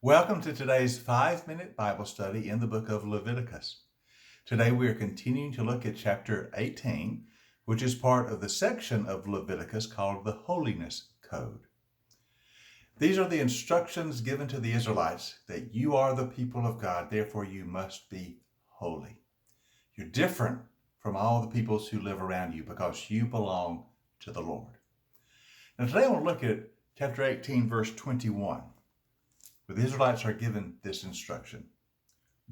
Welcome to today's 5-minute Bible study in the book of Leviticus. Today we are continuing to look at chapter 18, which is part of the section of Leviticus called the Holiness Code. These are the instructions given to the Israelites that you are the people of God, therefore you must be holy. You're different from all the peoples who live around you because you belong to the Lord. Now today I want to look at chapter 18, verse 21. Where the Israelites are given this instruction.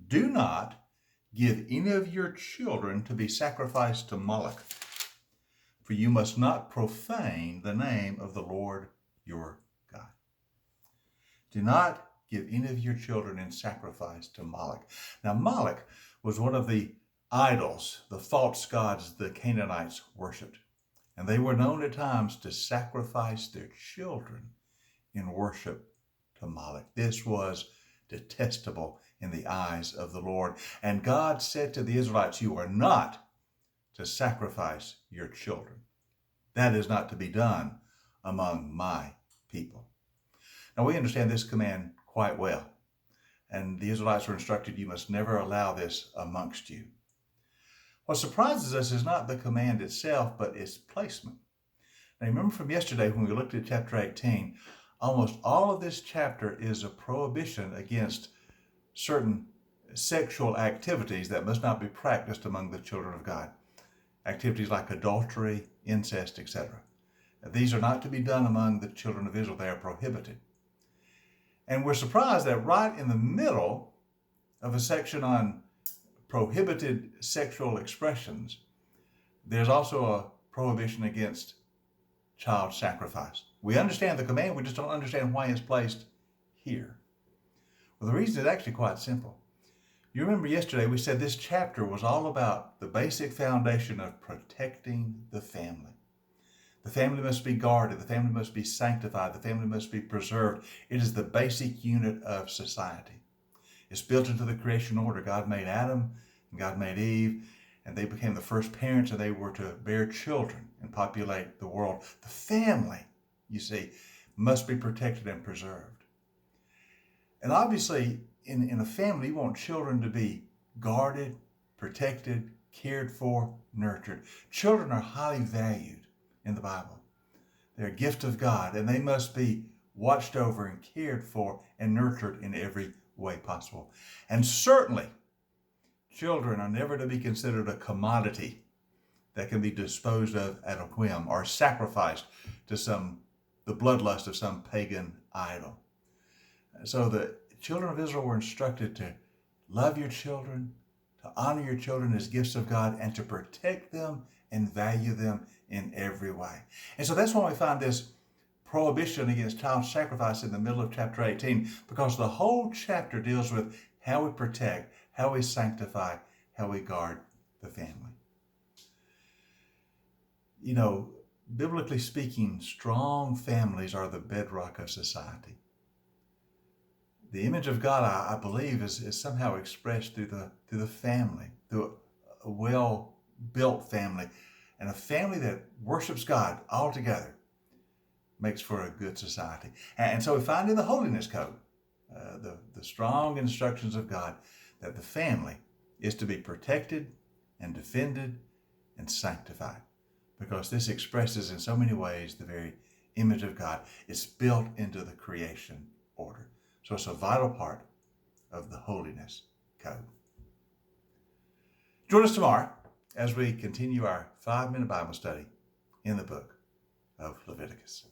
Do not give any of your children to be sacrificed to Moloch, for you must not profane the name of the Lord your God. Do not give any of your children in sacrifice to Moloch. Now Moloch was one of the idols, the false gods the Canaanites worshipped. And they were known at times to sacrifice their children in worship to Moloch. This was detestable in the eyes of the Lord. And God said to the Israelites, you are not to sacrifice your children. That is not to be done among my people. Now we understand this command quite well. And the Israelites were instructed, you must never allow this amongst you. What surprises us is not the command itself, but its placement. Now remember from yesterday when we looked at chapter 18, almost all of this chapter is a prohibition against certain sexual activities that must not be practiced among the children of God. Activities like adultery, incest, etc. These are not to be done among the children of Israel. They are prohibited. And we're surprised that right in the middle of a section on prohibited sexual expressions, there's also a prohibition against child sacrifice. We understand the command, we just don't understand why it's placed here. Well, the reason is actually quite simple. You remember yesterday we said this chapter was all about the basic foundation of protecting the family. The family must be guarded, the family must be sanctified, the family must be preserved. It is the basic unit of society. It's built into the creation order. God made Adam and God made Eve, and they became the first parents, and they were to bear children and populate the world. The family, you see, must be protected and preserved. And obviously, in a family, you want children to be guarded, protected, cared for, nurtured. Children are highly valued in the Bible. They're a gift of God, and they must be watched over and cared for and nurtured in every way possible. And certainly, children are never to be considered a commodity that can be disposed of at a whim or sacrificed to the bloodlust of some pagan idol. So the children of Israel were instructed to love your children, to honor your children as gifts of God, and to protect them and value them in every way. And so that's why we find this prohibition against child sacrifice in the middle of chapter 18, because the whole chapter deals with how we protect, how we sanctify, how we guard the family. You know, biblically speaking, strong families are the bedrock of society. The image of God, I believe, is somehow expressed through the family, through a well-built family, and a family that worships God all together makes for a good society. And so we find in the Holiness Code, the strong instructions of God, that the family is to be protected and defended and sanctified, because this expresses in so many ways the very image of God. It's built into the creation order. So it's a vital part of the Holiness Code. Join us tomorrow as we continue our 5-minute Bible study in the book of Leviticus.